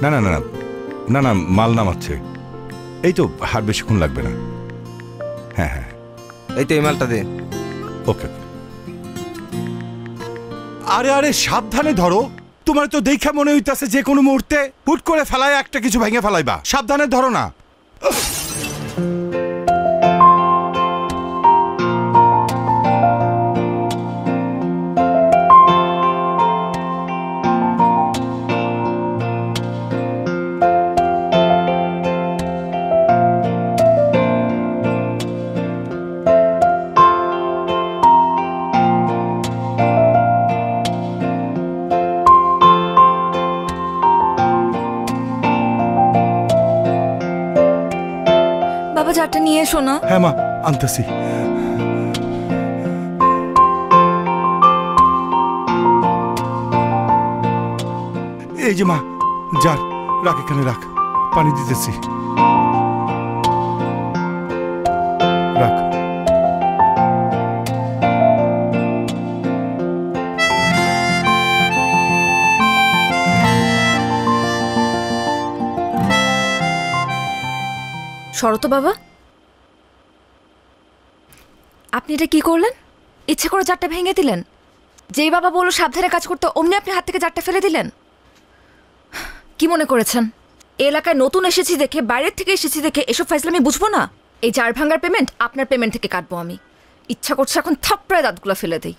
না না না না না মাল নামাচ্ছে। এই তো হার বেশিক্ষণ লাগবে না। হ্যাঁ হ্যাঁ এই তো এই মালটা দে। ওকে। আরে আরে সাবধানে ধরো, তোমার তো দেখা মনে হইতাছে যে কোনো মুহূর্তে হুট করে ফেলায় একটা কিছু ভেঙে ফেলাইবা। সাবধানে ধরো না। জারটা নিয়ে এসো না। হ্যাঁ মা আনতেছি। এই যে মা জার রাখ, এখানে রাখ, পানি দিতেছি, রাখ। শরত বাবা, আপনি এটা কি করলেন? ইচ্ছে করে জারটা ভেঙে দিলেন? যেই বাবা বলল সাবধানে কাজ করতে, অমনি আপনি হাত থেকে জারটা ফেলে দিলেন। কি মনে করেছেন এই এলাকায় নতুন এসেছি দেখে, বাইরের থেকে এসেছি দেখে এসব ফাইজলামি বুঝবো না? এই জার ভাঙার পেমেন্ট আপনার পেমেন্ট থেকে কাটবো আমি। ইচ্ছা করছে এখন থাপড়ায় দাঁতগুলো ফেলে দেই।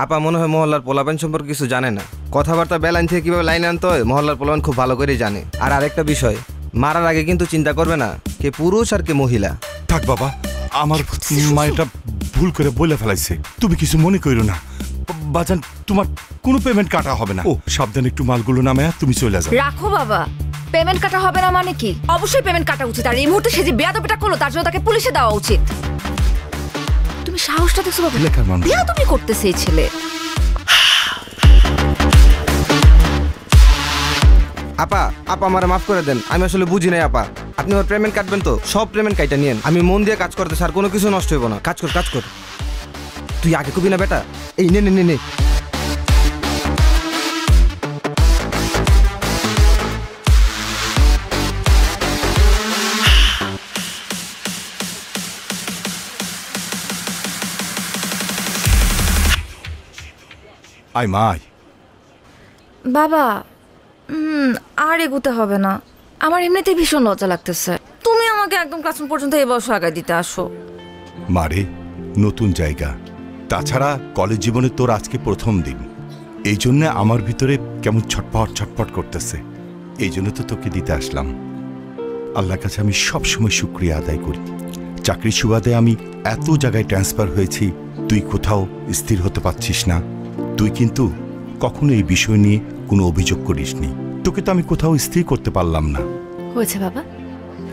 আপা মনে হয় মহল্লার পোলাপান সম্পর্কে কিছু জানে না। কথাবার্তা বেলাইন থেকে কিভাবে লাইন আনতে হয় মহল্লার পোলাপান খুব ভালো করেই জানে। আর আরেকটা বিষয়, মারার আগে কিন্তু চিন্তা করবে না কে পুরুষ আর কে মহিলা। থাক বাবা, আমার মা এটা ভুল করে বলে ফেলাইছে, তুমি কিছু মনে করো না। বাজান তোমার কোনো পেমেন্ট কাটা হবে না। ও সাবধানে একটু মালগুলো নামায়া তুমি চলে যাও। রাখো বাবা, পেমেন্ট কাটা হবে না মানে কি? অবশ্যই পেমেন্ট কাটা উচিত। আর এই মুহূর্তে সে যে বেয়াদবিটা করলো তার জন্য তাকে পুলিশে দেওয়া উচিত। তুমি সাহসটা দেখছো বাবা? বেয়াদবি করতেছে এই ছেলে। আপা আপা আমারে মাফ করে দেন, আমি আসলে বুঝি নাই আপা। আপনি আমার পেমেন্ট কাটবেন তো সব পেমেন্ট কাইটা নিয়েন। আমি মন দিয়ে কাজ করতে স্যার, কোনো কিছু নষ্ট হইব না। কাজ কর কাজ কর। তুই আগে কবি না বেটা, এই নে নে নে নে। আয় মাই বাবা, আর এগুতে হবে না। আমার এমনিতেই ভীষণ লজ্জা লাগতেছে। তুমি আমাকে একদম ক্লাসরুম পর্যন্ত এই বয়সে আগায় দিতে আসো। মারে নতুন জায়গা, তাছাড়া কলেজ জীবনে তোর আজকে প্রথম দিন, এই জন্য আমার ভিতরে কেমন ছটপট ছটপট করতেছে। এই জন্য তো তোকে দিতে আসলাম। আল্লাহর কাছে আমি সব সময় শুকরিয়া আদায় করি। চাকরির সুবাদে আমি এত জায়গায় ট্রান্সফার হয়েছি, তুই কোথাও স্থির হতে পারছিস না। তুই কিন্তু কখনো এই বিষয় নিয়ে কোনো অভিযোগ করিসনি। তোকে তো আমি কোথাও স্থির করতে পারলাম না। হয়েছে বাবা,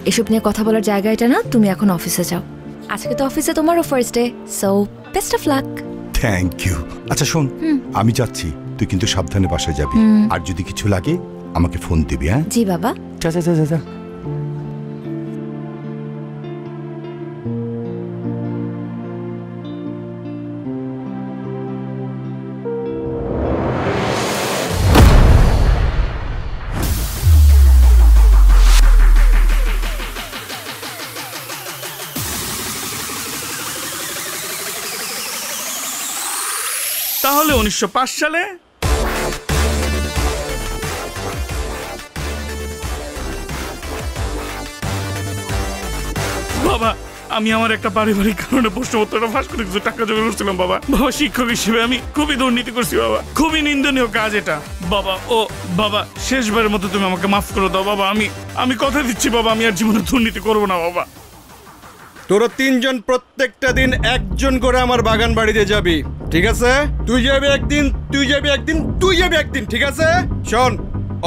এসব নিয়ে কথা বলার জায়গা এটা না। তুমি এখন অফিসে যাও। আজকে তো অফিসে তোমারও first day, so best of luck. Thank you. আচ্ছা শোন, আমি যাচ্ছি, তুই কিন্তু সাবধানে বাসায় যাবি। আর যদি কিছু লাগে আমাকে ফোন দিবি। হ্যাঁ জি বাবা। যা যা যা যা। তাহলে 1905 সালে বাবা আমি আমার একটা পারিবারিক কারণে প্রশ্নপত্রটা ফাঁস করে কিছু টাকা জোগাড় করছিলাম বাবা। বাবা শিক্ষক হিসেবে আমি খুবই দুর্নীতি করছি বাবা, খুবই নিন্দনীয় কাজ এটা বাবা। ও বাবা শেষবারের মতো তুমি আমাকে মাফ করে দাও বাবা। আমি কথা দিচ্ছি বাবা, আমি আর জীবনে দুর্নীতি করবো না বাবা। তোরা তিনজন প্রত্যেকটা দিন একজন করে আমার বাগান বাড়িতে যাবি, ঠিক আছে? তুই যাবি একদিন, তুই যাবি একদিন, তুই যাবি একদিন, ঠিক আছে? শোন,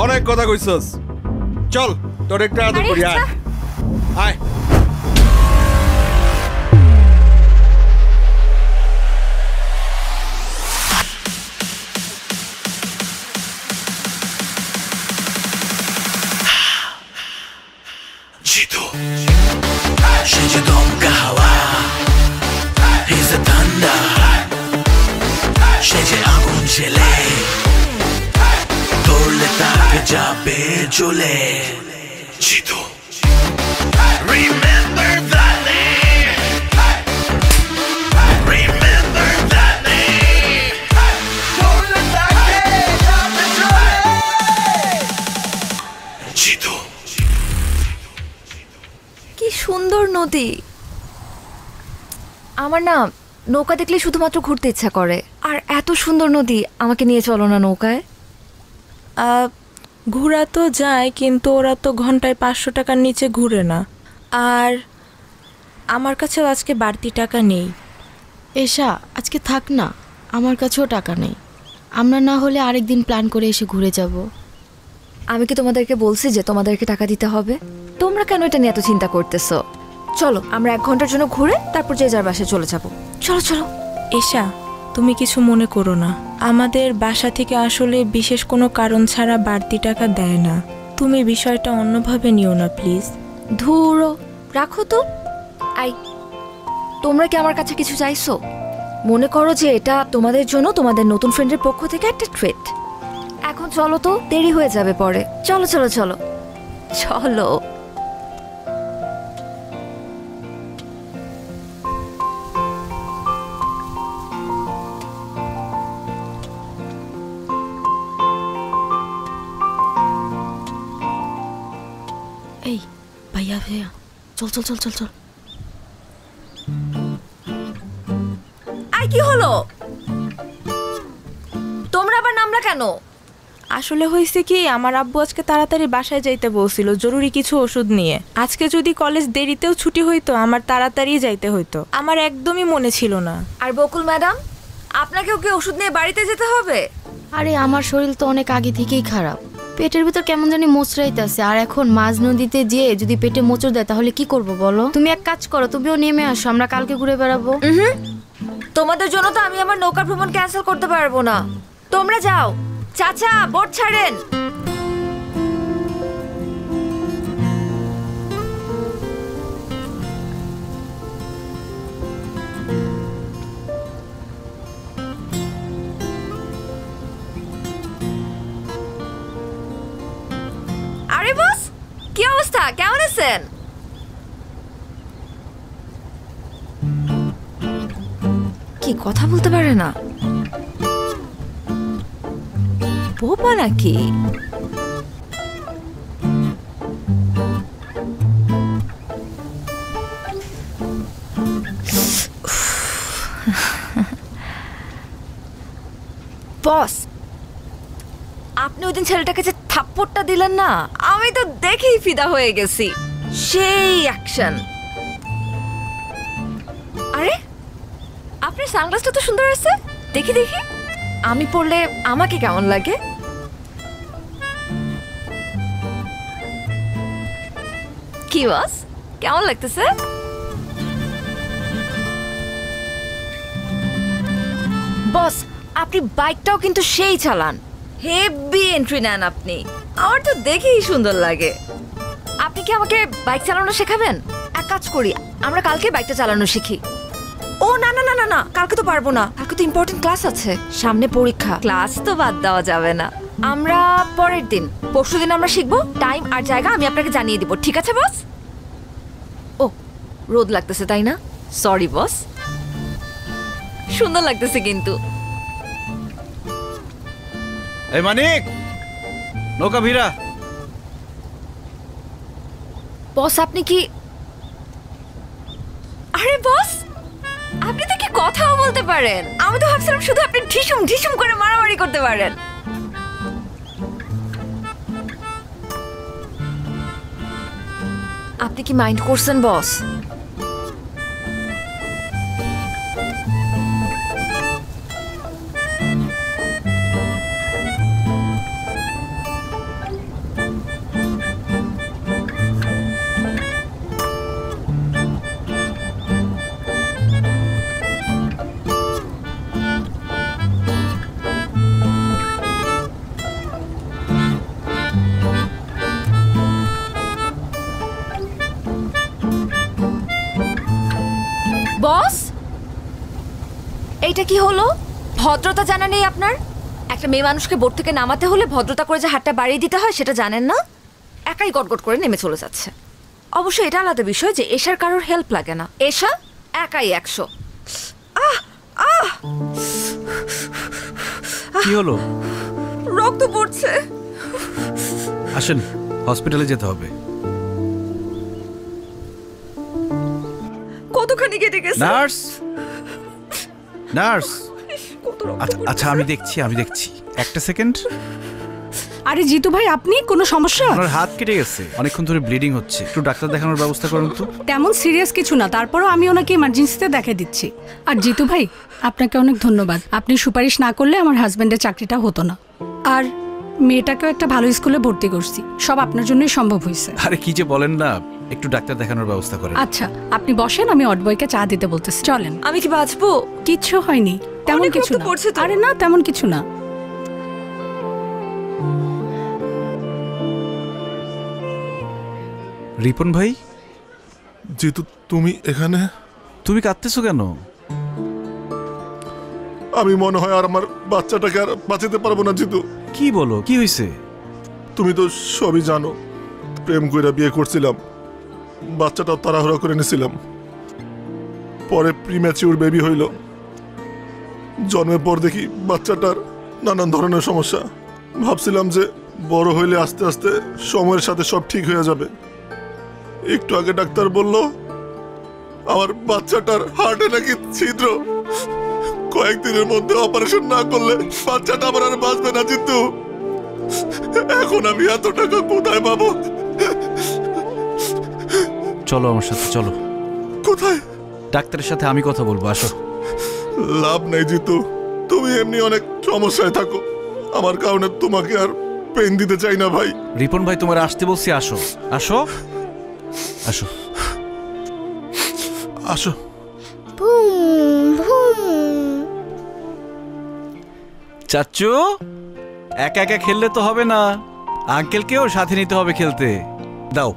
অনেক কথা কইছস, চল তোর একটা আদর করি। আয় আয়। Jitu Shinji Donga Hawa He's a thunder Shinji Agun Chile Torle Tape যাবে জ্বলে Jitu Remember that name Remember that name Jitu কি সুন্দর নদী। আমার না নৌকা দেখলে শুধুমাত্র ঘুরতে ইচ্ছা করে। আর এত সুন্দর নদী, আমাকে নিয়ে চলো না নৌকায়। ঘোরা তো যায়, কিন্তু ওরা তো ঘন্টায় 500 টাকার নিচে ঘুরে না। আর আমার কাছেও আজকে বাড়তি টাকা নেই। এসা আজকে থাক না, আমার কাছেও টাকা নেই। আমরা না হলে আরেকদিন প্ল্যান করে এসে ঘুরে যাব। আমি কি তোমাদেরকে বলছি যে তোমাদেরকে টাকা দিতে হবে? তোমরা কেন এটা নিয়ে এত চিন্তা করতেছো? চলো আমরা 1 ঘন্টার জন্য ঘুরে তারপর যে যার বাসায় চলে যাব। চলো চলো। এসা, তুমি কিছু মনে করো না, আমাদের বাসা থেকে আসলে বিশেষ কোনো কারণ ছাড়া বাড়তি টাকা দেয় না। তুমি বিষয়টা অন্যভাবে নিও না প্লিজ। ধুরো, রাখো তো। আই, তোমরা কি আমার কাছে কিছু চাইছো? মনে করো যে এটা তোমাদের জন্য তোমাদের নতুন ফ্রেন্ডের পক্ষ থেকে একটা ট্রিট। এখন চলো তো, দেরি হয়ে যাবে পরে। চলো চলো চলো চলো। এই ভাইয়া ভাইয়া, চল চল চল চল চল। আই, কি হলো? তোমরা আবার নামলা কেন? আসলে হয়েছে কি, আমার আব্বু আজকে তাড়াতাড়ি বাসায় যাইতে বলছিল জরুরি কিছু ওষুধ নিয়ে। আজকে যদি কলেজ দেরিতেও ছুটি হইতো আমার তাড়াতাড়ি যাইতে হইতো, আমার একদমই মনে ছিল না। আর বকুল ম্যাডাম, আপনাকেও কি ওষুধ নিয়ে বাড়িতে যেতে হবে? আরে আমার শরীর তো অনেক আগে থেকেই খারাপ, পেটের ভিতর কেমন জানি মোচড়াইতেছে। আর এখন মাঝ নদীতে যেয়ে যদি পেটে মোচড় দেয় তাহলে কি করব বলো? তুমি এক কাজ করো, তুমিও নেমে আসো, আমরা কালকে ঘুরে বেড়াবো। তোমাদের জন্য তো আমি আমার নৌকা ভ্রমণ ক্যান্সেল করতে পারবো না। তোমরা যাও। চাচা, বোট ছাড়েন। আরে বস, কি অবস্থা? কেমন আছেন? কি কথা বলতে পারে না? বোবা নাকি? বস, আপনি ওই দিন ছেলেটাকে যে থাপ্পড়টা দিলেন না, আমি তো দেখেই ফিদা হয়ে গেছি। সেই অ্যাকশন। আরে আপনার সানগ্লাসটা তো সুন্দর আছে, দেখি দেখি। আমি পরলে আমাকে কেমন লাগে? কি বস, কেমন লাগতেছে? বস, আপনি বাইকটাও কিন্তু সেই চালান, হেভি এন্ট্রি নেন আপনি। আমার তো দেখেই সুন্দর লাগে। আপনি কি আমাকে বাইক চালানো শেখাবেন? এক কাজ করি, আমরা কালকে বাইকটা চালানো শিখি। ও না না না না না, কালকে তো পারবো না, কালকে তো ইম্পর্টেন্ট ক্লাস আছে, সামনে পরীক্ষা। ক্লাস তো বাদ দেওয়া যাবে না। আমরা পরের দিন, পরশুদিন আমরা শিখবো। টাইম আর জায়গা আমি আপনাকে জানিয়ে দিব, ঠিক আছে বস? ও, রোদ লাগতেছে তাই না? Sorry boss. সুন্দর লাগতেছে কিন্তু। এই মানিক, নৌকা ভিড়া। বস আপনি কি? আরে বস, আপনি তো কি কথাও বলতে পারেন। আমি তো ভাবছিলাম শুধু আপনি ঢিসুম ঢিসুম করে মারামারি করতে পারেন। আপনি কি মাইন্ড করছেন বস? বস, এইটা কি হলো? ভদ্রতা জানা নেই আপনার? একটা মেয়ে মানুষকে বোট থেকে নামাতে হলে ভদ্রতা করে যে হাতটা বাড়িয়ে দিতে হয় সেটা জানেন না, একাই গটগট করে নেমে চলে যাচ্ছে। অবশ্য এটা আলাদা বিষয় যে এশার কারোর হেল্প লাগে না, এশা একাই 100। কি হলো? রক্ত পড়ছে। আসেন, হসপিটালে যেতে হবে। কতখানি কেটে গেছে? Nurse, nurse. কত রক্ত আচ্ছা আচ্ছা, আমি দেখছি একটা সেকেন্ড। আরে জিতু ভাই, আপনি কোনো সমস্যা? আপনার হাত কেটে গেছে, অনেকক্ষণ ধরে ব্লিডিং হচ্ছে, একটু ডাক্তার দেখানোর ব্যবস্থা করুন তো। তেমন সিরিয়াস কিছু না, তারপরও আমি ওনাকে ইমার্জেন্সিতে দেখে দিচ্ছি। আর জিতু ভাই, আপনাকে অনেক ধন্যবাদ। আপনি সুপারিশ না করলে আমার হাজবেন্ডের চাকরিটা হতো না। আর মেয়েটাকেও একটা ভালো স্কুলে ভর্তি করছি, সব আপনার জন্যই সম্ভব হয়েছে। আরে কি যে বলেন না, একটু ডাক্তার দেখানোর ব্যবস্থা করেন। আচ্ছা আপনি বসেন, আমি অডবয়কে চা দিতে বলতেছি। চলেন। আমি কি বাঁচবো? কিচ্ছু হয়নি, তেমন অনেক কিছু রক্ত না। পড়ছে তো। আরে না, তেমন কিছু না। রিপন ভাই, জিতু তুমি এখানে? তুমি কাঁদতেছো কেন? আমি মনে হয় আর আমার বাচ্চাটাকে আর বাঁচাতে পারবো না জিতু। কি বলো, কি হয়েছে? তুমি তো সবই জানো, প্রেম কইরা বিয়ে করছিলাম, বাচ্চাটাও তাড়াহুড়া করে নিয়েছিলাম। পরে প্রিম্যাচিউর বেবি হইল। জন্মের পর দেখি বাচ্চাটার নানান ধরনের সমস্যা। ভাবছিলাম যে বড় হইলে আস্তে আস্তে সময়ের সাথে সব ঠিক হয়ে যাবে। একটু আগে ডাক্তার বলল আমার বাচ্চাটার হার্টে নাকি ছিদ্র, কয়েকদিনের মধ্যে অপারেশন না করলে বাচ্চাটা আমার আর বাঁচবে না জিতু। এখন আমি এত টাকা কোথায় পাবো? চলো আমার সাথে, চলো। কোথায়? ডাক্তারের সাথে আমি কথা বলবো, আসো। লাভ নেই জিতু, তুমি এমনি অনেক সমস্যায় থাকো, আমার কারণে তোমাকে আর পেন দিতে চাই না ভাই। রিপন ভাই, তোমার আসতে বলছি, আসো আসো আসো আসো। চাচ্চু, একা একা খেললে তো হবে না, আঙ্কেলকেও সাথে নিতে হবে খেলতে। দাও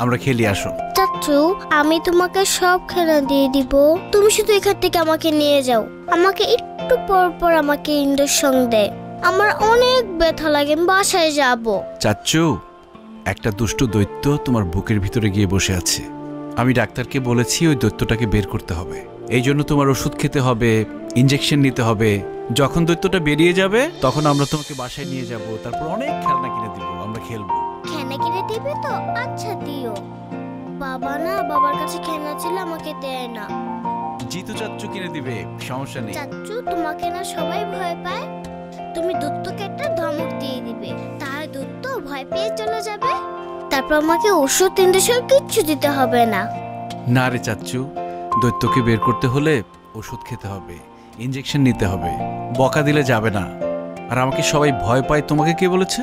আমরা খেলি, আসো। চাচু, আমি তোমাকে সব খেলা দিয়ে দিব, তুমি শুধু এখান থেকে আমাকে নিয়ে যাও। আমাকে একটু পর পর আমাকে ইঞ্জেকশন দেয়, আমার অনেক ব্যথা লাগে, আমি বাসায় যাব। চাচ্চু, একটা দুষ্ট দৈত্য তোমার বুকের ভিতরে গিয়ে বসে আছে। আমি ডাক্তারকে বলেছি ওই দৈত্যটাকে বের করতে হবে, এই জন্য তোমার ওষুধ খেতে হবে, ইঞ্জেকশন নিতে হবে। যখন দৈত্যটা বেরিয়ে যাবে তখন আমরা তোমাকে বাসায় নিয়ে যাব, তারপর অনেক খেলনা কিনে দিব, আমরা খেলবো। খেলনা কিনে দিবে তো? আচ্ছা দিও। বাবা না, বাবার কাছে খেলনা ছিল, আমাকে দেয় না। জিতু চাচ্চু কিনে দিবে, সমস্যা নেই। চাচু, তোমাকে না সবাই ভয় পায়, তুমি দত্তকে একটা ধমক দিয়ে দিবে, তাহলে দত্ত ভয় পেয়ে চলে যাবে, তারপর আমাকে ওষুধ ইঞ্জেকশন কিচ্ছু দিতে হবে না। না রে চাচ্চু, দৈত্যকে বের করতে হলে ওষুধ খেতে হবে, ইঞ্জেকশন নিতে হবে, বকা দিলে যাবে না। আর আমাকে সবাই ভয় পায়, তোমাকে কে বলেছে?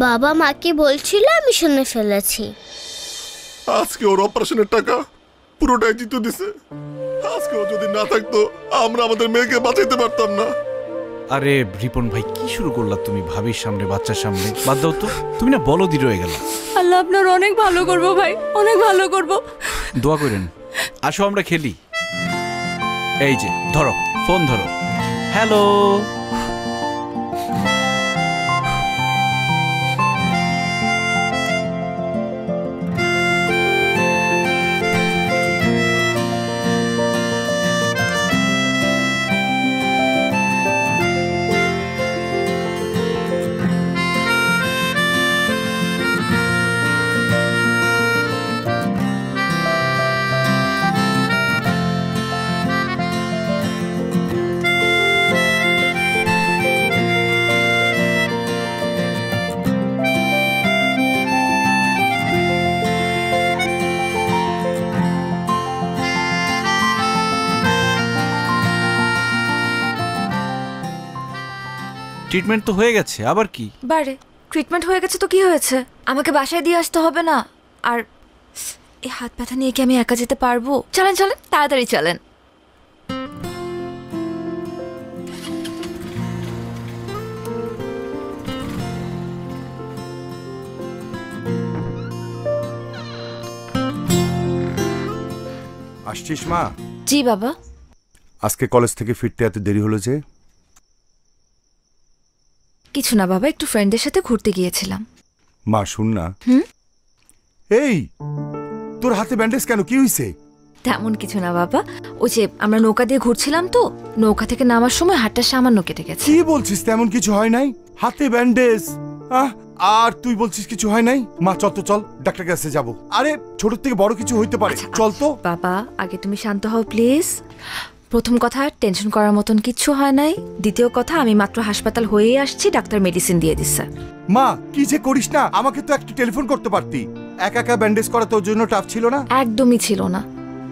বাবা মাকে বলছিল, আমি শুনে ফেলেছি। আজকে ওর অপারেশনের টাকা পুরোটাই জিতু দিছে। আজকে ও যদি না থাকতো আমরা আমাদের মেয়েকে বাঁচাইতে পারতাম না। আরে রিপন ভাই, কি শুরু করলা তুমি ভাবির সামনে, বাচ্চার সামনে? বাদ দাও তো, তুমি না বলদি রয়ে গেল। আল্লাহ আপনার অনেক ভালো করবো ভাই, অনেক ভালো করবো। দোয়া করেন। আসো আমরা খেলি। এই যে ধরো, ফোন ধরো। হ্যালো। ট্রিটমেন্ট তো হয়ে গেছে, আবার কি? বারে ট্রিটমেন্ট হয়ে গেছে তো কি হয়েছে? আমাকে বাসায় দিয়ে আসতে হবে না? আর এই হাত ব্যথা নিয়ে কি আমি একা যেতে পারবো? চলেন চলেন, তাড়াতাড়ি চলেন। আসছিস মা? জি বাবা। আজকে কলেজ থেকে ফিরতে এত দেরি হলো যে? কিছু না বাবা, একটু ফ্রেন্ডদের সাথে ঘুরতে গিয়েছিলাম। মা শুন না। এই তোর হাতে ব্যান্ডেজ কেন, কি হইছে? তেমন কিছু না বাবা, ওই যে আমরা নৌকা দিয়ে ঘুরছিলাম তো, নৌকা থেকে নামার সময় হাতটা সামান্য কেটে গেছে। কি বলছিস? তেমন কিছু হয় নাই, হাতে ব্যান্ডেজ। আর তুই বলছিস কিছু হয় নাই? মা চল তো, চল ডাক্তার কাছে যাব। আরে ছোট থেকে বড় কিছু হইতে পারে, চল তো। বাবা আগে তুমি শান্ত হও প্লিজ। প্রথম কথা, টেনশন করার মতন কিচ্ছু হয় নাই। দ্বিতীয় কথা, আমি মাত্র হাসপাতাল হয়েই আসছি, ডাক্তার মেডিসিন দিয়ে দিচ্ছে। মা কি যে করিস না, আমাকে তো একটু টেলিফোন করতে পারতি। একা একা ব্যান্ডেজ করা তোর জন্য টাফ ছিল না? একদমই ছিল না,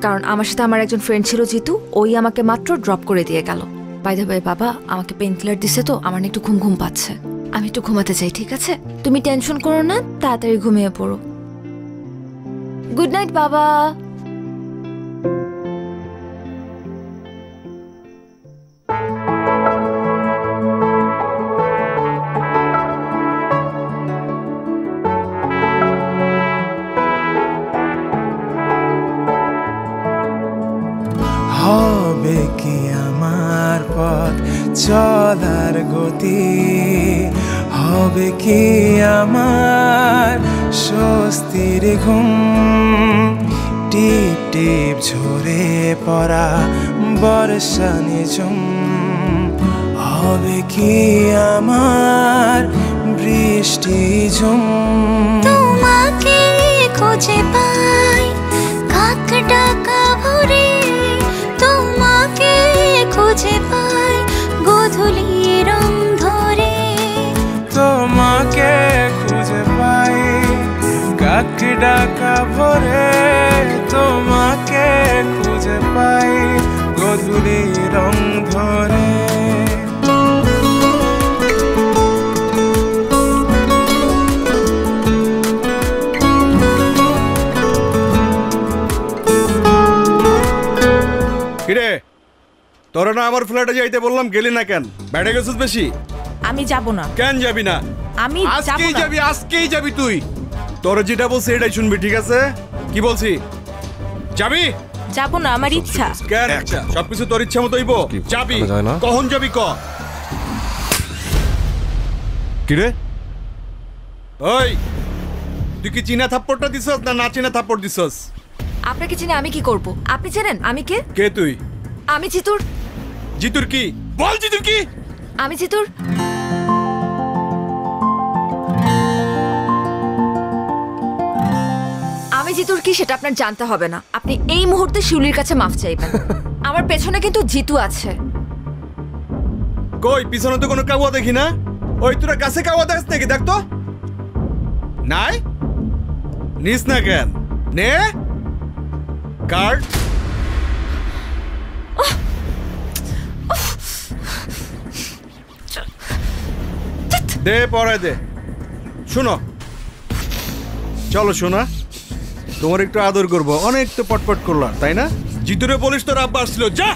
কারণ আমার সাথে আমার একজন ফ্রেন্ড ছিল জিতু, ওই আমাকে মাত্র ড্রপ করে দিয়ে গেল। বাই দ্য ওয়ে বাবা, আমাকে পেইন কিলার দিছে তো আমার একটু ঘুম ঘুম পাচ্ছে, আমি একটু ঘুমাতে চাই। ঠিক আছে, তুমি টেনশন করো না, তাড়াতাড়ি ঘুমিয়ে পড়ো। গুড নাইট বাবা। হবে কি আমার পথ চলার গতি, হবে কি আমার স্বস্তির ঘুম, টিপ টিপ ঝরে পড়া বর্ষা নিঝুম, হবে কি আমার বৃষ্টি ঝুম। তোমাকে খুঁজে পাই কাক ডাকা ভরে, তোমাকে খুঁজে পাই গোধূলি রং ধরে, তোমাকে খুঁজে পাই কাক ডাকা ভরে, তোমাকে খুঁজে পাই গোধূলি রং ধরে। কিরে তোরা না আমার ফ্ল্যাটে যাইতে বললাম, গেলি না কেন? বেড়ে গেছিস বেশি? আমি যাব না। কেন যাবি না? আমি যাব আজকেই না। যাবি, আজকেই যাবি তুই। তোর যেটা বলছি এটাই শুনবি, ঠিক আছে? কি বলছি? যাবি? যাব না, আমার ইচ্ছা। কেন ইচ্ছা? সবকিছু তোর ইচ্ছা মতো হইব? যাবি? কখন যাবি ক? কিরে ওই তুই কি চীনা থাপ্পড়টা দিছস না না চীনা থাপ্পড় দিছস? আপনাকে চিনে আমি কি করব? আপনি চেনেন আমি কে? কে তুই? আমি জিতুর। জিতুর কি? বল জিতুর কি? আমি জিতুর আমি জিতুর কি সেটা আপনার জানতে হবে না। আপনি এই মুহূর্তে শিউলির কাছে মাফ চাইবেন। আমার পেছনে কিন্তু জিতু আছে। কই পিছনে তো কোনো কাওয়া দেখি না। ওই তোরা গাছে কাওয়া দেখ নাকি? দেখ তো। নাই নিস না কেন? নে কার্ড দে, পরে দে। শোনো, চলো শোনা, তোমার একটু আদর করবো। অনেক তো পটপট করলাম তাই না? জিতুরে বলিস তোর আব্বা আসছিল, যা।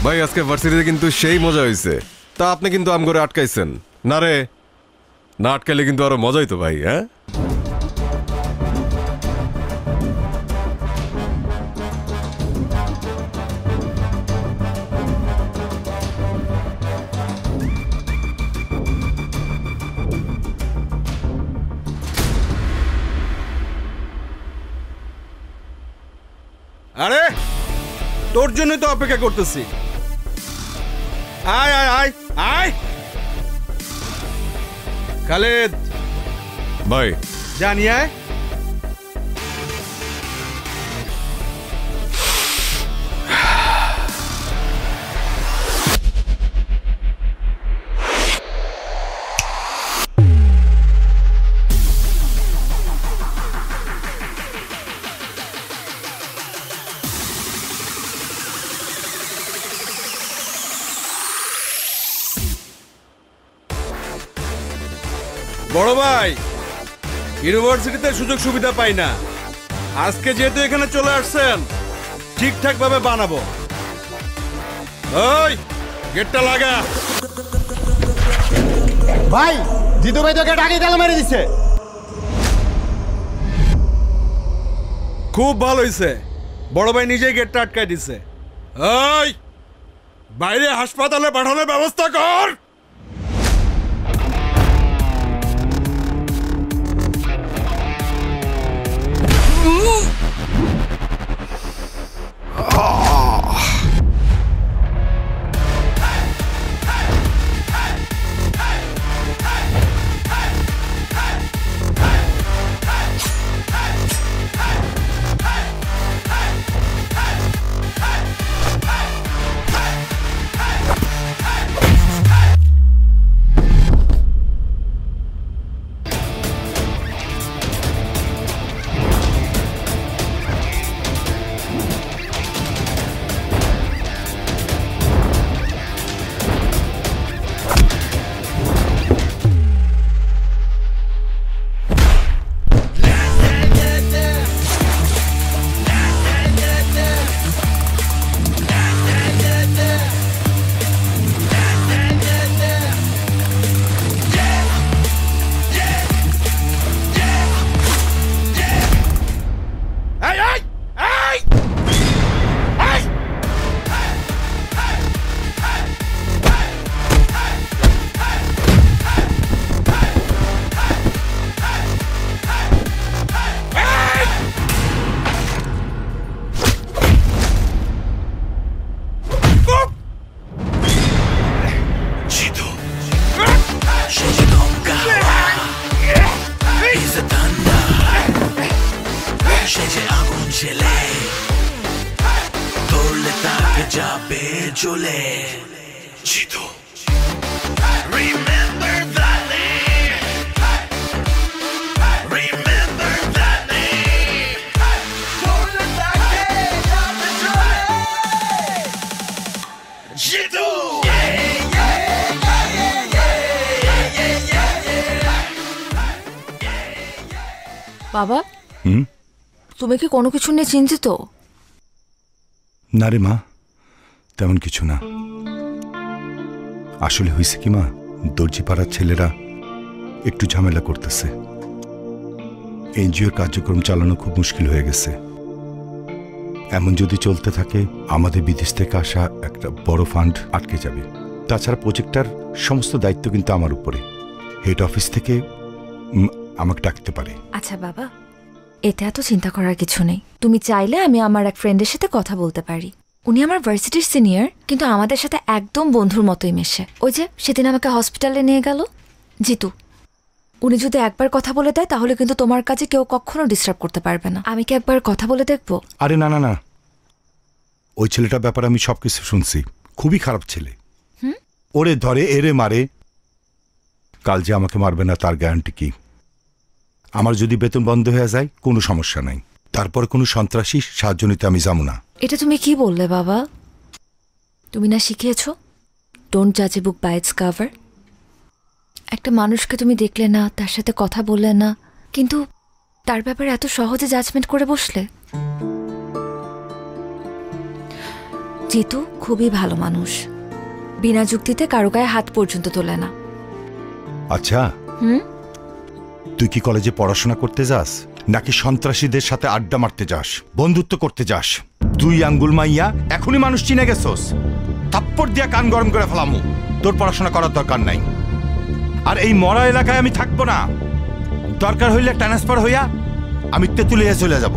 ভাই আজকে ভার্সিটিতে কিন্তু সেই মজা হয়েছে। তা আপনি কিন্তু আম করে আটকাইছেন না রে? না আটকাইলে কিন্তু আরো মজা হইতো ভাই। হ্যাঁ আরে তোর জন্য তো অপেক্ষা করতেছি। আয় আয় আয় আয় খালেদ ভাই, জানি আয়। বড় ভাই ইউনিভার্সিটিতে সুযোগ সুবিধা পাই না, আজকে যেহেতু এখানে চলে আসছেন ঠিকঠাক ভাবে বানাবো। ওই গেটটা লাগা। ভাই জিতু ভাই তো গেট আগে তালা মেরে দিচ্ছে। খুব ভালো হয়েছে, বড় ভাই নিজেই গেটটা আটকায় দিছে। ওই বাইরে হাসপাতালে পাঠানোর ব্যবস্থা কর। বাবা তুমি কি কোনো কিছু নিয়ে চিন্তিত? না রে মা, তেমন কিছু না। আসলে হয়েছে কি মা, দর্জিপাড়ার ছেলেরা একটু ঝামেলা করতেছে। এনজিওর কার্যক্রম চালানো খুব মুশকিল হয়ে গেছে। এমন যদি চলতে থাকে আমাদের বিদেশ থেকে আসা একটা বড় ফান্ড আটকে যাবে। তাছাড়া প্রজেক্টটার সমস্ত দায়িত্ব কিন্তু আমার উপরে। হেড অফিস থেকে আমাকে ডাকতে পারে। আচ্ছা বাবা, এটা এত চিন্তা করার কিছু নেই। তুমি চাইলে আমি আমার এক ফ্রেন্ডের সাথে কথা বলতে পারি। উনি আমার ভার্সিটির সিনিয়র, কিন্তু আমাদের সাথে একদম বন্ধুর মতোই মেশে। ওই যে সেদিন আমাকে হসপিটালে নিয়ে গেল জিতু, উনি যদি একবার কথা বলে দেয় তাহলে কিন্তু তোমার কাছে কেউ কখনো ডিস্টার্ব করতে পারবে না। আমি কি একবার কথা বলে দেখবো? আরে না না না, ওই ছেলেটার ব্যাপারে আমি সবকিছু শুনছি। খুবই খারাপ ছেলে। ওরে ধরে এরে মারে, কাল যে আমাকে মারবে না তার গ্যারান্টি কি? আমার যদি বেতন বন্ধ হয়ে যায় কোনো সমস্যা নাই, তারপর কোনো সন্ত্রাসী সাহায্য নিতে আমি যাবো না। এটা তুমি কি বললে বাবা? তুমি না শিখিয়েছো ডোন্ট জাজ এ বুক বাই ইটস কভার? একটা মানুষকে তুমি দেখলে না, তার সাথে কথা বললে না, কিন্তু তার ব্যাপারে এত সহজে জাজমেন্ট করে বসলে। জিতু খুবই ভালো মানুষ, বিনা যুক্তিতে কারো গায়ে হাত পর্যন্ত তোলে না। আচ্ছা, তুই কি কলেজে পড়াশোনা করতে যাস নাকি সন্ত্রাসীদের সাথে আড্ডা মারতে যাস, বন্ধুত্ব করতে যাস? দুই আঙ্গুল মাইয়া এখনই মানুষ চিনে গেছস, থাপ্পড় দিয়া কান গরম করে ফেলামু। তোর পড়াশোনা করার দরকার নাই। আর এই মরা এলাকায় আমি থাকবো না। দরকার হইলে ট্রান্সফার হইয়া আমি তেঁতুলিয়া চলে যাব।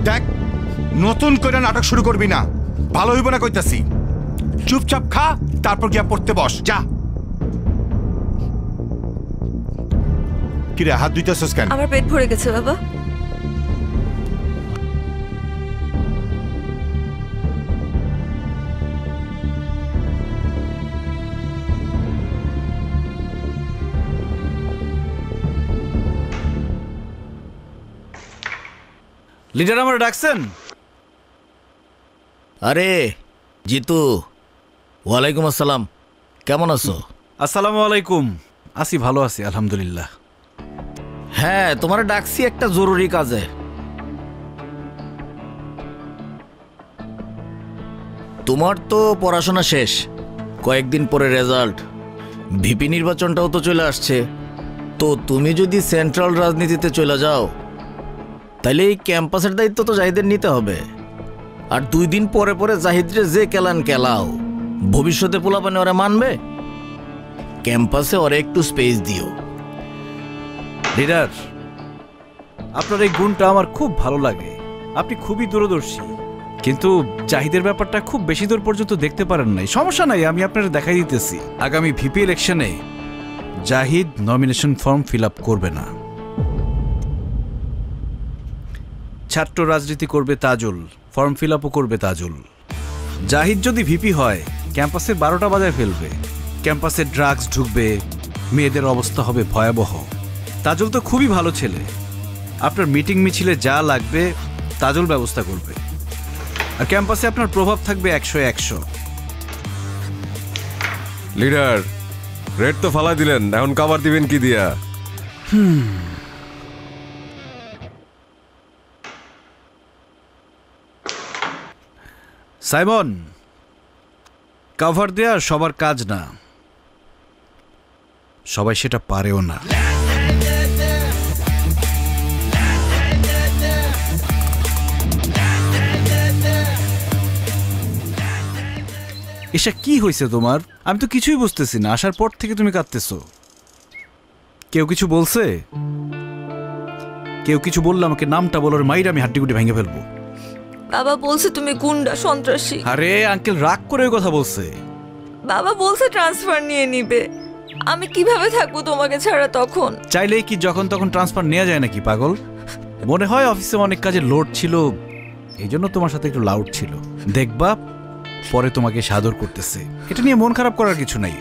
দেখ, নতুন করে নাটক শুরু করবি না, ভালো হইব না কইতাছি। চুপচাপ খা, তারপর গিয়া পড়তে বস, যা। কিরে হাত ধুইতেছস কেন? আমার পেট ভরে গেছে বাবা। লিডার আমার ডাকছেন? আরে জিতু, ওয়ালাইকুম আসসালাম, কেমন আছো? আসসালামু আলাইকুম। আছি, ভালো আছি আলহামদুলিল্লাহ। হ্যাঁ, তোমার ডাকছি একটা জরুরি কাজে। তোমার তো পড়াশোনা শেষ, কয়েকদিন পরে রেজাল্ট, ভিপি নির্বাচনটাও তো চলে আসছে। তো তুমি যদি সেন্ট্রাল রাজনীতিতে চলে যাও তাহলে এই ক্যাম্পাসের দায়িত্ব তো জাহিদের নিতে হবে। আর 2 দিন পরে পরে জাহিদরে যে কেলান কেলাও, ভবিষ্যতে পোলাপানে ওরা মানবে? ক্যাম্পাসে ওরা একটু স্পেস দিও। লিডার, আপনার এই গুণটা আমার খুব ভালো লাগে। আপনি খুবই দূরদর্শী, কিন্তু জাহিদের ব্যাপারটা খুব বেশি দূর পর্যন্ত দেখতে পারেন নাই। সমস্যা নাই, আমি আপনার দেখাই দিতেছি। আগামী ভিপি ইলেকশনে Zahid nomination form fill up করবে না। ছাত্র রাজনীতি করবে তাজুল, ফর্ম ফিল আপও করবে তাজুল। জাহিদ যদি ভিপি হয় ক্যাম্পাসের 12টা বাজায় ফেলবে, ক্যাম্পাসে ড্রাগস ঢুকবে, মেয়েদের অবস্থা হবে ভয়াবহ। তাজুল তো খুবই ভালো ছেলে, আপনার মিটিং মিছিলে যা লাগবে তাজুল ব্যবস্থা করবে। আর ক্যাম্পাসে আপনার প্রভাব থাকবে 100-100। লিডার, রেড তো ফালা দিলেন, এখন কাভার দিবেন কি দিয়া? সাইমন, কভার দেয়া সবার কাজ না, সবাই সেটা পারেও না। এসা কি হয়েছে তোমার? আমি তো কিছুই বুঝতেছি না। আসার পর থেকে তুমি কাঁদতেছো। কেউ কিছু বলছে? কেউ কিছু বললে আমাকে নামটা বলার মাইর আমি হাড্ডিগুটি ভেঙে ফেলবো। বাবা বলছে তুমি গুন্ডা, সন্ত্রাসী। আরে আঙ্কেল রাগ করে ওই কথা বলছে। বাবা বলছে ট্রান্সফার নিয়ে নিবে। আমি কিভাবে থাকবো তোমাকে ছাড়া তখন? চাইলেই কি যখন তখন ট্রান্সফার নেওয়া যায় নাকি পাগল? মনে হয় অফিসে অনেক কাজের লোড ছিল, এই জন্য তোমার সাথে একটু লাউড ছিল। দেখবা পরে তোমাকে সাদর করতেছে, এটা নিয়ে মন খারাপ করার কিছু নাই।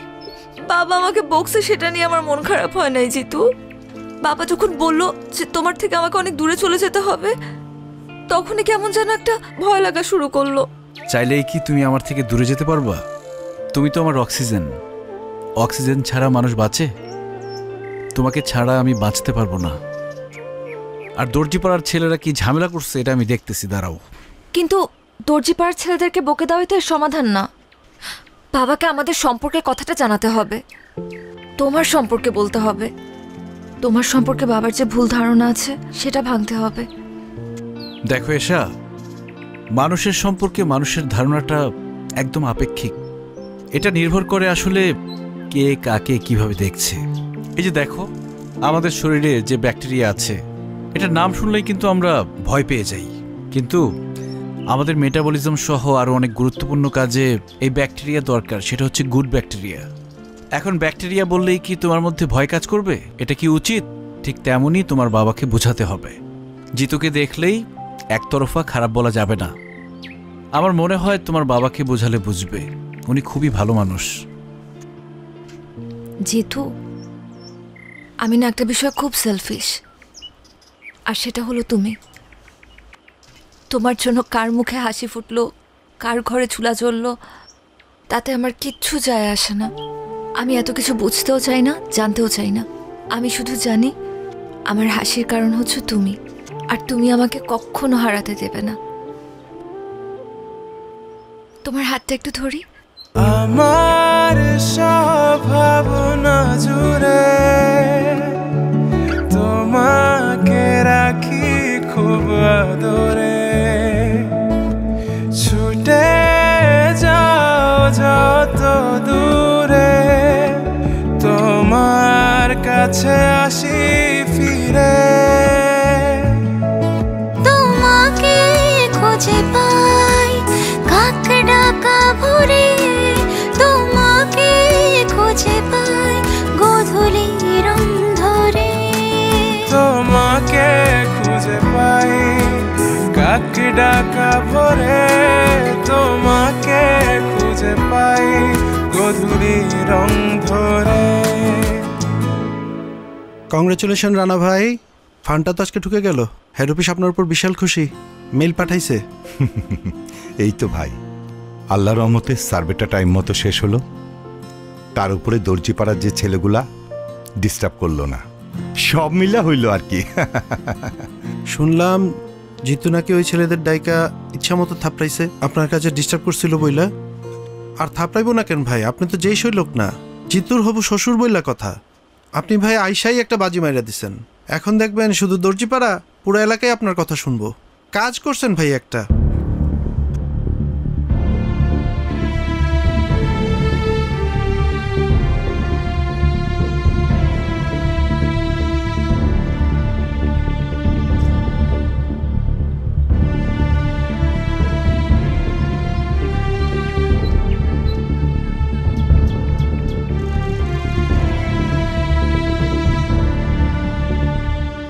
বাবা আমাকে বকছে, সেটা নিয়ে আমার মন খারাপ হয় নাই জিতু। বাবা যখন বললো যে তোমার থেকে আমাকে অনেক দূরে চলে যেতে হবে, তখনই কেমন যেন একটা ভয় লাগা শুরু করলো। চাইলেই কি তুমি আমার থেকে দূরে যেতে পারবা? তুমি তো আমার অক্সিজেন। অক্সিজেন ছাড়া মানুষ বাঁচে? তোমাকে ছাড়া আমি বাঁচতে পারবো না। আর দর্জিপাড়ার ছেলেরা কি ঝামেলা করছে এটা আমি দেখতেছি, দাঁড়াও। কিন্তু দর্জিপাড়ার ছেলেদেরকে বকে দেওয়াই তো এর সমাধান না। বাবাকে আমাদের সম্পর্কে কথাটা জানাতে হবে, তোমার সম্পর্কে বলতে হবে। তোমার সম্পর্কে বাবার যে ভুল ধারণা আছে সেটা ভাঙতে হবে। দেখো এশা, মানুষের সম্পর্কে মানুষের ধারণাটা একদম আপেক্ষিক। এটা নির্ভর করে আসলে কে কাকে কিভাবে দেখছে। এই যে দেখো, আমাদের শরীরে যে ব্যাকটেরিয়া আছে, এটা নাম শুনলেই কিন্তু আমরা ভয় পেয়ে যাই। কিন্তু আমাদের মেটাবলিজম সহ আরও অনেক গুরুত্বপূর্ণ কাজে এই ব্যাকটেরিয়া দরকার, সেটা হচ্ছে গুড ব্যাকটেরিয়া। এখন ব্যাকটেরিয়া বললেই কি তোমার মধ্যে ভয় কাজ করবে? এটা কি উচিত? ঠিক তেমনই তোমার বাবাকে বোঝাতে হবে। জিতুকে দেখলেই একতরফা খারাপ বলা যাবে না। আমার মনে হয় তোমার বাবাকে বোঝালে বুঝবে, উনি খুবই ভালো মানুষ। জিতু, আমি না একটা বিষয় খুব সেলফিশ, আর সেটা হলো তুমি। তোমার জন্য কার মুখে হাসি ফুটলো, কার ঘরে চুলা জ্বললো, তাতে আমার কিচ্ছু যায় আসে না। আমি এত কিছু বুঝতেও চাই না, জানতেও চাই না। আমি শুধু জানি আমার হাসির কারণ হচ্ছে তুমি, আর তুমি আমাকে কখনো হারাতে দেবে না। তোমার হাতটা একটু ধরি। আমার সব ভাবনা জুড়ে তোমাকে রাখি খুব আদরে। ছুটে যাও যত দূরে, তোমার কাছে আসি ফিরে। তোমাকে খুঁজে পাই কাক ডাকা ভোরে, তোমাকে খুঁজে পাই গধূলির অন্ধরে। তোমাকে খুঁজে পাই কাক ডাকা ভোরে, তোমাকে খুঁজে পাই গধূলির অন্ধরে। কংগ্রেচুলেশন রানা ভাই, ফান্ডটা তো আজকে ঢুকে গেল। হেড অফিস আপনার উপর বিশাল খুশি, মেল পাঠাইছে। এই তো ভাই, আল্লাহর রহমতে সার্ভেটা টাইম মতো শেষ হলো। তার উপরে দর্জিপাড়ার যে ছেলেগুলা ডিস্টার্ব করলো না, সব মিলা হইল আর কি। শুনলাম জিতু নাকি ওই ছেলেদের ডাইকা ইচ্ছা মতো থাপড়াইছে, আপনার কাছে ডিস্টার্ব করছিল বইলা। আর থাপড়াইবো না কেন ভাই, আপনি তো যেই সই লোক না, জিতুর হবু শ্বশুর বইলা কথা। আপনি ভাই আইসাই একটা বাজি মাইরা দিছেন, এখন দেখবেন শুধু দর্জিপাড়া পুরো এলাকায় আপনার কথা শুনবো। কাজ করছেন ভাই একটা।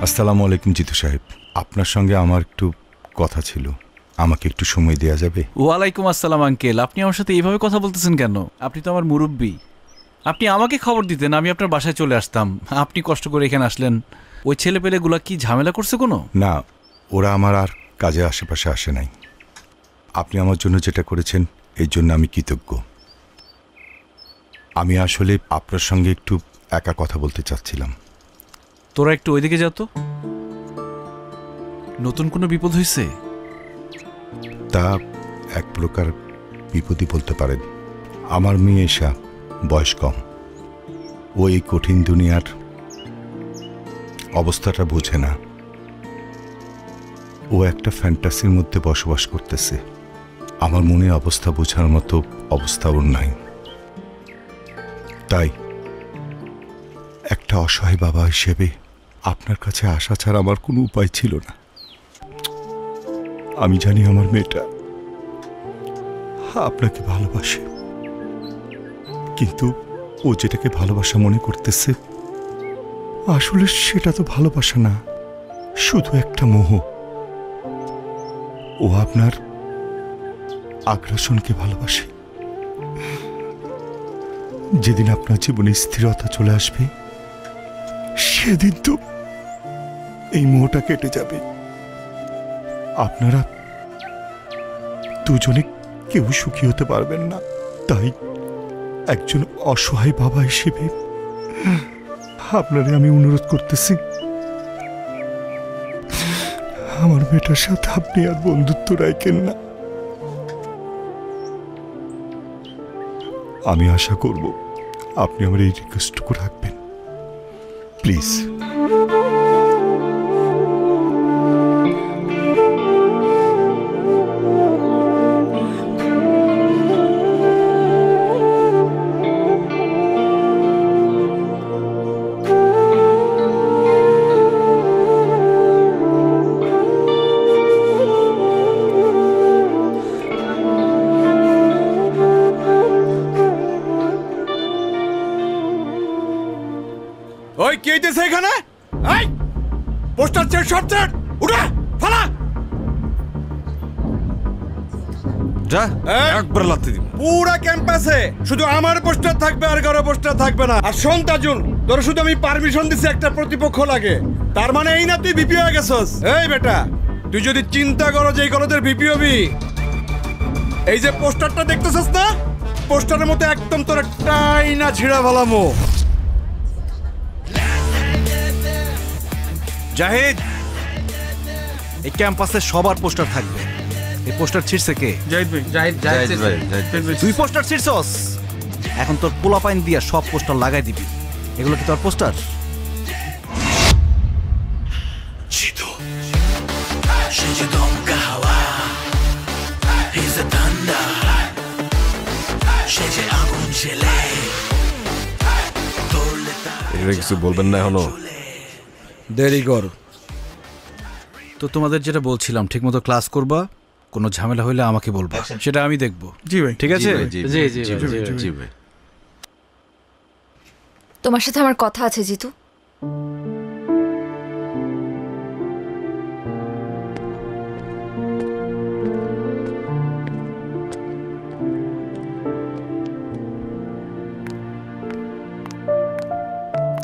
আসসালামু আলাইকুম জিতু সাহেব, আপনার সঙ্গে আমার একটু কথা ছিল, আমাকে একটু সময় দেওয়া যাবে? ওয়ালাইকুম আসসালাম আঙ্কেল, আপনি আমার সাথে এইভাবে কথা বলতেছেন কেন? আপনি তো আমার মুরব্বী, আপনি আমাকে খবর দিতেন, আমি আপনার বাসায় চলে আসতাম। আপনি কষ্ট করে এখানে আসলেন, ওই ছেলেপেলেগুলা কি ঝামেলা করছে কোনো? না, ওরা আমার আর কাজের আশেপাশে আসে নাই। আপনি আমার জন্য যেটা করেছেন এর জন্য আমি কৃতজ্ঞ। আমি আসলে আপনার সঙ্গে একটু একা কথা বলতে চাচ্ছিলাম। তোরা একটু ওইদিকে যা তো। নতুন কোনো বিপদ হয়েছে? তা এক প্রকার বিপদই বলতে পারেন। আমার মেয়ে এসা বয়স কম, ও এই কঠিন দুনিয়ার অবস্থাটা বোঝে না। ও একটা ফ্যান্টাসির মধ্যে বসবাস করতেছে। আমার মনে অবস্থা বোঝার মতো অবস্থা ওর নাই। তাই একটা অসহায় বাবা হিসেবে আপনার কাছে আসা ছাড়া আমার কোনো উপায় ছিল না। আমি জানি আমার মেয়েটা আপনাকে ভালোবাসে, কিন্তু ও যেটাকে ভালোবাসা মনে করতেছে আসলে সেটা তো ভালোবাসা না, শুধু একটা মোহ। ও আপনার আগ্রাসনকে ভালোবাসে। যেদিন আপনার জীবনে স্থিরতা চলে আসবে সেদিন তো এই মোহটা কেটে যাবে। আপনারা দুজনে কেউ সুখী হতে পারবেন না। তাই একজন অসহায় বাবা হিসেবে আপনারে আমি অনুরোধ করতেছি, আমার মেয়েটার সাথে আপনি আর বন্ধুত্ব রাখেন না। আমি আশা করব আপনি আমার এই রিকোয়েস্টটুকু রাখবেন, প্লিজ। ওই কে দিছে এখানে? এই পোস্টার চেক শট চেক উঠা ফালা যা একবার লাথি দিব। পুরা ক্যাম্পাসে শুধু আমার পোস্টার থাকবে, আর কারো পোস্টার থাকবে না। আর শোন তাজুল, তোর শুধু আমি পারমিশন দিছি একটা প্রতিপক্ষ লাগে, তার মানে এই না তুই ভিপি হয়ে গেছস। এই বেটা, তুই যদি চিন্তা করো যে এই কলেজের ভিপি হবি, এই যে পোস্টারটা দেখতেছস না, পোস্টারের মতো একদম তোর টাই না ছিড়া ভালামো। জাহিদ, এই ক্যাম্পাসে সবার পোস্টার থাকবে। এই পোস্টার ছিড়ছে কে? জাহিদ ভাই। জাহিদ ভাই। তুই পোস্টার ছিড়ছস, এখন তোর পোলাপাইন দিয়া সব পোস্টার লাগাই দিবি। এগুলো কি তোর পোস্টার? Chido, সে যে দমকা হাওয়া, he's a thunder, সে যে আগুন জ্বেলে। এটা কিছু বলবেন না এখনো? দেরি কর। তো তোমাদের যেটা বলছিলাম, ঠিকমতো ক্লাস করবা, কোনো ঝামেলা হইলে আমাকে বলবা, সেটা আমি দেখবো। জি ভাই। ঠিক আছে? জি ভাই। তোমার সাথে আমার কথা আছে জিতু।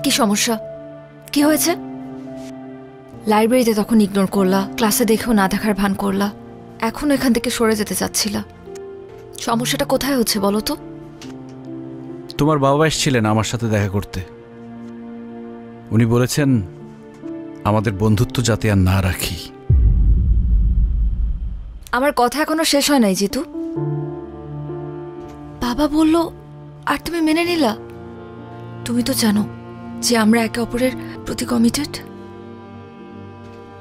কি সমস্যা? কি হয়েছে? লাইব্রেরিতে তখন ইগনোর করলা, ক্লাসে দেখেও না দেখার ভান করলা, এখন এখান থেকে সরে যেতে চাচ্ছিলা। সমস্যাটা কোথায় হচ্ছে বলো তো? তোমার বাবা এসেছিলেন আমার সাথে দেখা করতে। উনি বলেছেন আমাদের বন্ধুত্ব যাতে আর না রাখি। আমার কথা এখনো শেষ হয় নাই জিতু। বাবা বলল আর তুমি মেনে নিলা? তুমি তো জানো যে আমরা একে অপরের প্রতি কমিটেড।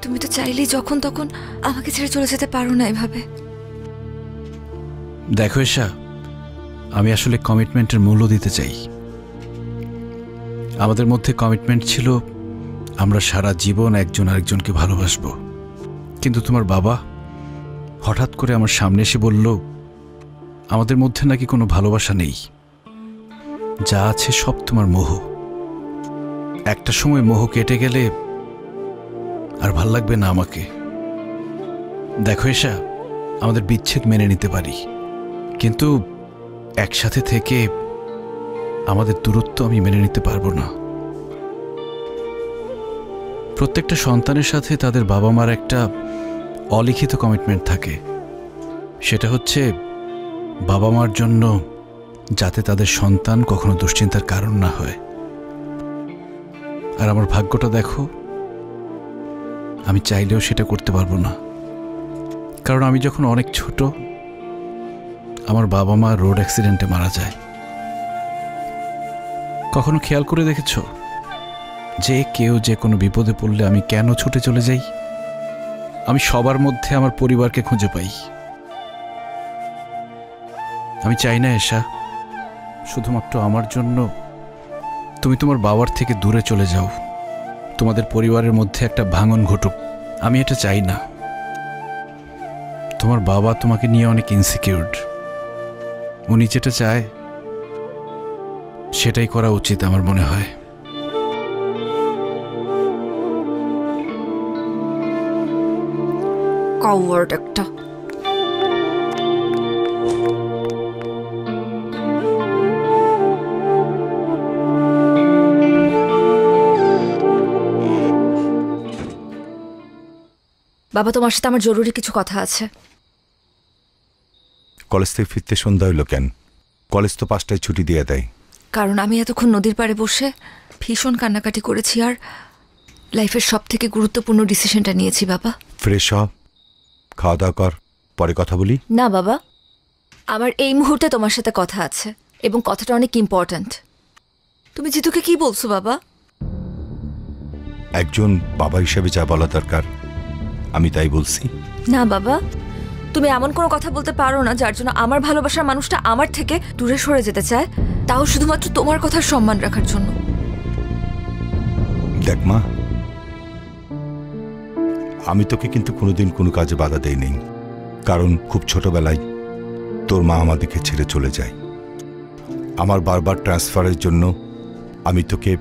তুমি তো চাইলেই যখন তখন আমাকে ছেড়ে চলে যেতে পারো না এভাবে। দেখো এশা, আমি আসলে কমিটমেন্টের মূল্য দিতে চাই। আমাদের মধ্যে কমিটমেন্ট ছিল আমরা সারা জীবন একজন আরেকজনকে ভালোবাসবো। কিন্তু তোমার বাবা হঠাৎ করে আমার সামনে এসে বলল আমাদের মধ্যে নাকি কোনো ভালোবাসা নেই, যা আছে সব তোমার মোহ। একটা সময় মোহ কেটে গেলে আর ভাল লাগবে না আমাকে। দেখো এশা, আমাদের বিচ্ছেদ মেনে নিতে পারি, কিন্তু একসাথে থেকে আমাদের দূরত্ব আমি মেনে নিতে পারবো না। প্রত্যেকটা সন্তানের সাথে তাদের বাবা মার একটা অলিখিত কমিটমেন্ট থাকে, সেটা হচ্ছে বাবা মার জন্য যাতে তাদের সন্তান কখনো দুশ্চিন্তার কারণ না হয়। আর আমার ভাগ্যটা দেখো, আমি চাইলেও সেটা করতে পারবো না। কারণ আমি যখন অনেক ছোট, আমার বাবা মা রোড অ্যাক্সিডেন্টে মারা যায়। কখনো খেয়াল করে দেখেছ যে কেউ যে কোনো বিপদে পড়লে আমি কেন ছুটে চলে যাই? আমি সবার মধ্যে আমার পরিবারকে খুঁজে পাই। আমি চাই না এশা শুধুমাত্র আমার জন্য তুমি তোমার বাবার থেকে দূরে চলে যাও, তোমাদের পরিবারের মধ্যে একটা ভাঙন ঘটুক। আমি এটা চাই না। তোমার বাবা তোমাকে নিয়ে অনেক ইনসিকিউরড। উনি যেটা চায় সেটাই করা উচিত আমার মনে হয়। কাওয়ার্ড একটা। বাবা, তোমার সাথে আমার জরুরি কিছু কথা আছে। কলেজ থেকে ফিরতে সন্ধ্যা হইল কেন? কলেজ তো 5টায় ছুটি দিয়ে দেয়। কারণ আমি এতক্ষণ নদীর পাড়ে বসে ভীষণ কান্নাকাটি করেছি আর লাইফের সব থেকে গুরুত্বপূর্ণ ডিসিশনটা নিয়েছি বাবা। ফ্রেশ হ, খাওয়া দাওয়া কর, পরে কথা বলি। না বাবা, আমার এই মুহূর্তে তোমার সাথে কথা আছে এবং কথাটা অনেক ইম্পর্ট্যান্ট। তুমি জিতুকে কি বলছো বাবা? একজন বাবা হিসেবে যা বলা দরকার আমি তাই বলছি। না বাবা, তুমি এমন কোনো কথা বলতে পারো না যার জন্য আমার ভালোবাসার মানুষটা আমার থেকে দূরে সরে যেতে চায়, তাও শুধুমাত্র তোমার কথার সম্মান রাখার জন্য। দেখ মা, আমি তোকে কিন্তু কোনোদিন কোনো কাজে বাধা দেই নেই, কারণ খুব ছোটবেলায় তোর মা আমাদেরকে ছেড়ে চলে যায়। আমার বারবার ট্রান্সফারের জন্য আমি তোকে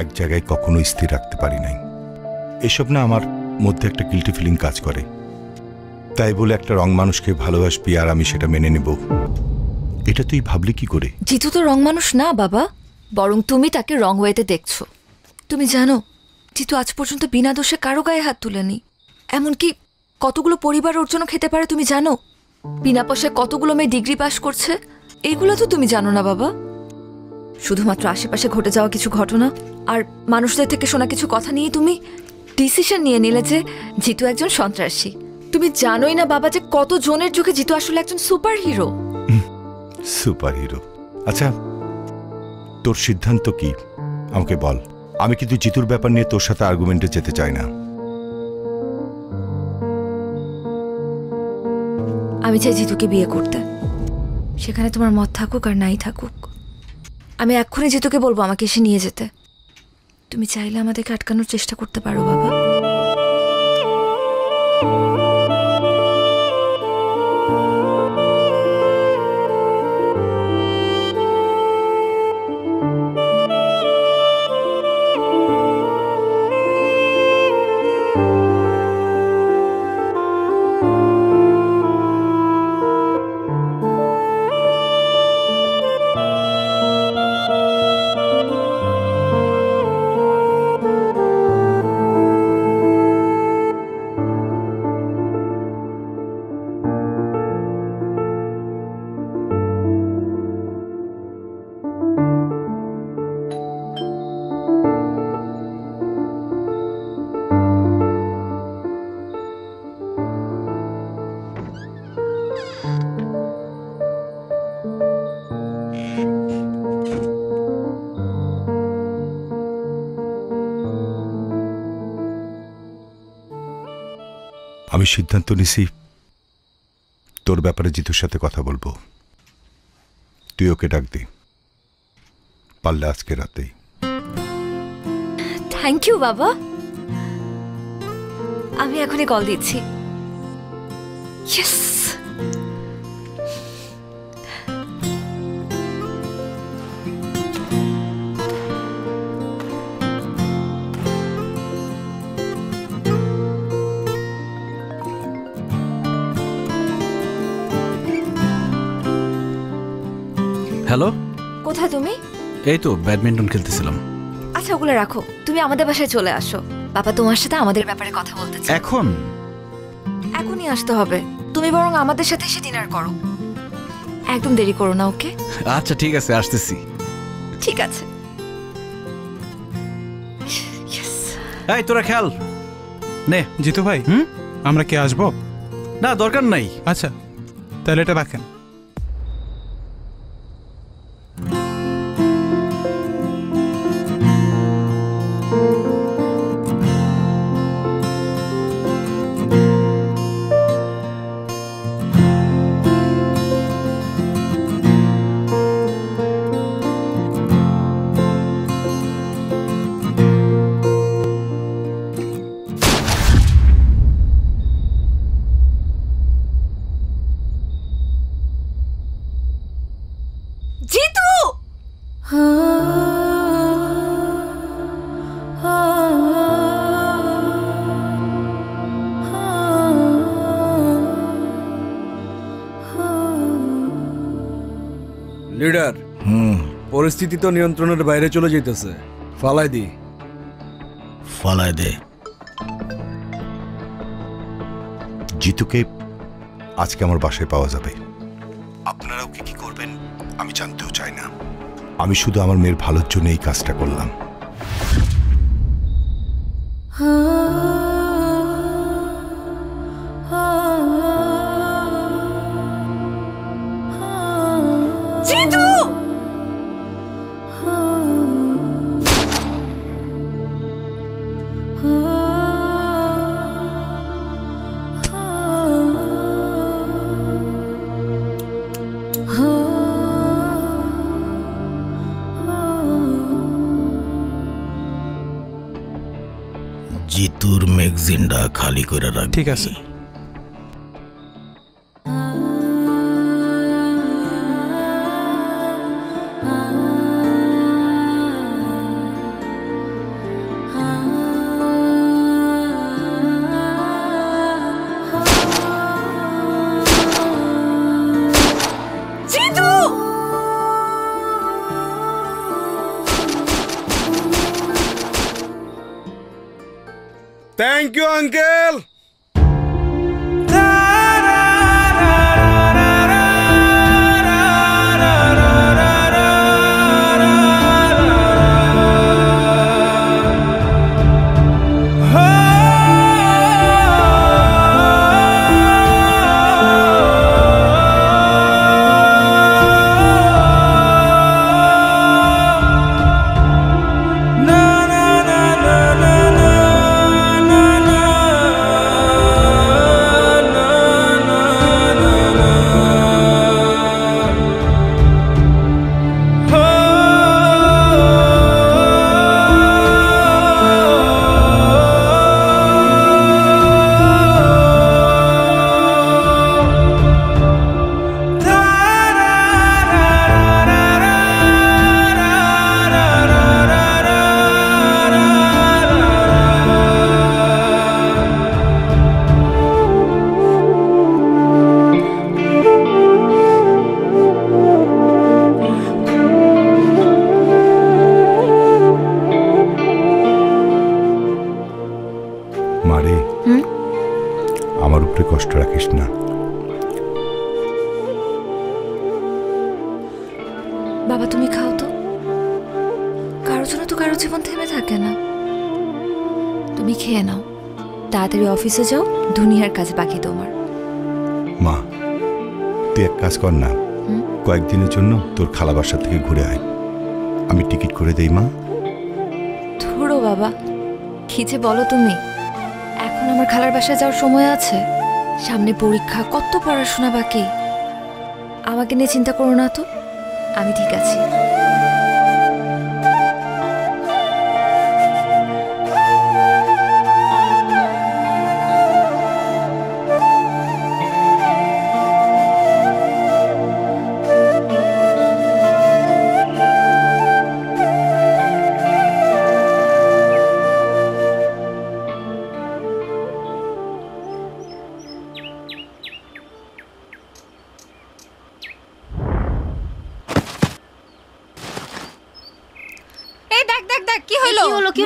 এক জায়গায় কখনো স্থির রাখতে পারি নাই। এসব না আমার মধ্যে একটা গিল্টি ফিলিং কাজ করে। তাই বলে একটা রং মানুষকে ভালোবাসবি আর আমি সেটা মেনে নেব, এটা তুই ভাবলি কি করে? জিতু তো রং মানুষ না বাবা, বরং তুমি তাকে রং ওয়েতে দেখছো। তুমি জানো জিতু আজ পর্যন্ত বিনা দোষে কারো গায়ে হাত তুলেনি। এমনকি কতগুলো পরিবার ওর জন্য খেতে পারে তুমি জানো? বিনা পয়সায় কতগুলো মেয়ে ডিগ্রি পাশ করছে, এইগুলো তো তুমি জানো না বাবা। শুধুমাত্র আশেপাশে ঘটে যাওয়া কিছু ঘটনা আর মানুষদের থেকে শোনা কিছু কথা নিয়ে তুমি ডিসিশন নিয়ে নিলে যে জিতু একজন সন্ত্রাসী। তুমি জানোই না বাবা যে কত জনের চোখে জিতু আসলে একজন সুপার হিরো। Super hero? আচ্ছা, তোর সিদ্ধান্ত কি আমাকে বল। আমি কিন্তু জিতুর ব্যাপার নিয়ে তোর সাথে আর্গুমেন্টে যেতে চাই না। আমি চাই জিতুকে বিয়ে করতে, সেখানে তোমার মত থাকুক আর নাই থাকুক। আমি এক্ষুনি জিতুকে বলবো আমাকে এসে নিয়ে যেতে। তুমি চাইলে আমাদেরকে আটকানোর চেষ্টা করতে পারো বাবা। আমি সিদ্ধান্ত নিছি তোর ব্যাপারে জিতুর সাথে কথা বলবো। তুই ওকে ডাক দে, পারলে আজকে রাতেই। থ্যাংক ইউ বাবা, আমি এখনই কল দিচ্ছি। ইয়েস। হ্যালো, কোথায় তুমি? এই তো ব্যাডমিন্টন খেলতেছিলাম। আচ্ছা ওগুলো রাখো, তুমি আমাদের বাসায় চলে আসো। বাবা তোমার সাথে আমাদের ব্যাপারে কথা বলতে চায়। এখন? এখনই আসতে হবে। তুমি বরং আমাদের সাথে এসে ডিনার করো, একদম দেরি করো না। ওকে? আচ্ছা ঠিক আছে, আসতেছি। ঠিক আছে। এই তোরা খেয়াল নে। জিতু ভাই, আমরা কি আসবো? না, দরকার নাই। আচ্ছা তাহলে এটা রাখেন। জিতু! লিডার, পরিস্থিতি তো নিয়ন্ত্রণের বাইরে চলে যেতেছে। ফালাই দি। ফালাই দে। জিতুকে আজকে আমার বাসায় পাওয়া যাবে। আপনারা ওকে কি করবেন আমি জানতেও চাই না। আমি শুধু আমার মেয়ের ভালোর জন্য এই কাজটা করলাম। জিতু! জিতুর ম্যাগজিনটা খালি করে রাখ। ঠিক আছে। জিতু! Thank you uncle. মারে, আমার উপরে কষ্ট রাখিস না। বাবা তুমি খাও তো, কারোর জন্য তো কারো জীবন থেমে থাকে না। তুমি খেয়ে নাও, তাড়াতাড়ি অফিসে যাও, দুনিয়ার কাজ বাকি তোমার। মা তুই এক কাজ কর না, কয়েকদিনের জন্য তোর খালা বাসা থেকে ঘুরে আয়। আমি টিকিট করে দেই মা। ধরো বাবা, কি যে বলো তুমি। এখন আমার খালার বাসায় যাওয়ার সময় আছে? সামনে পরীক্ষা, কত পড়াশোনা বাকি। আমাকে নিয়ে চিন্তা করো না তো, আমি ঠিক আছি। কি হলো? কি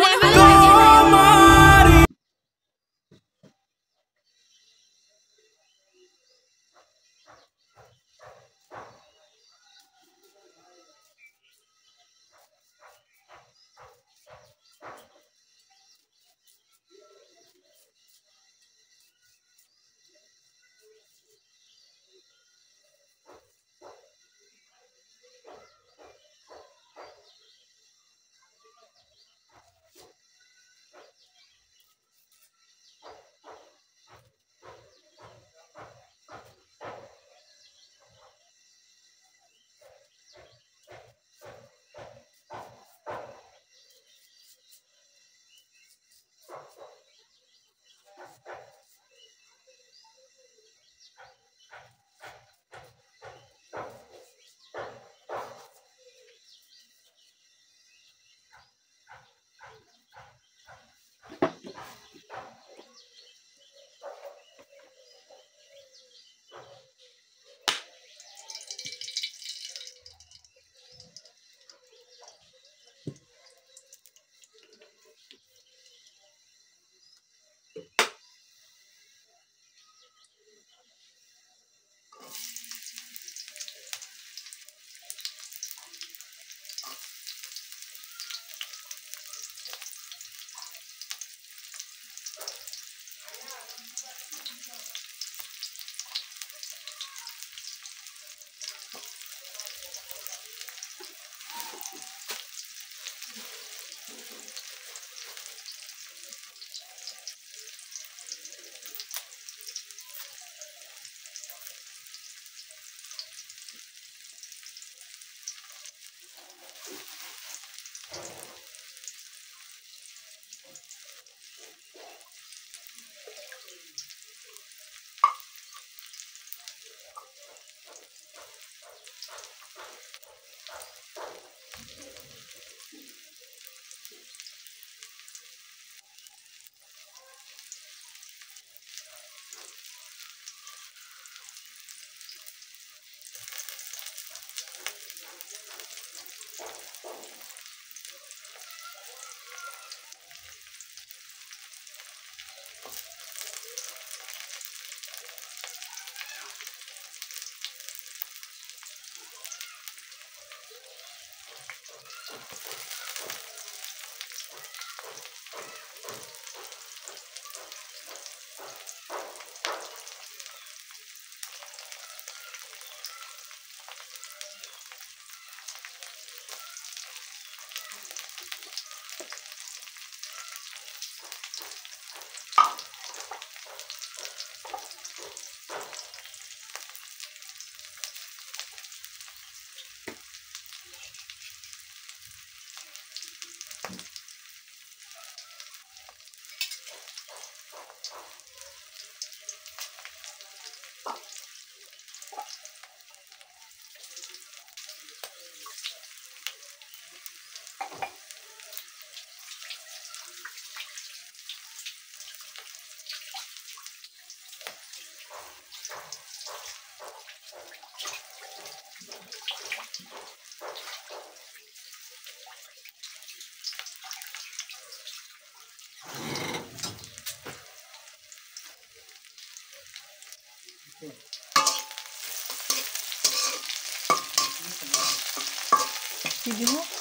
দিব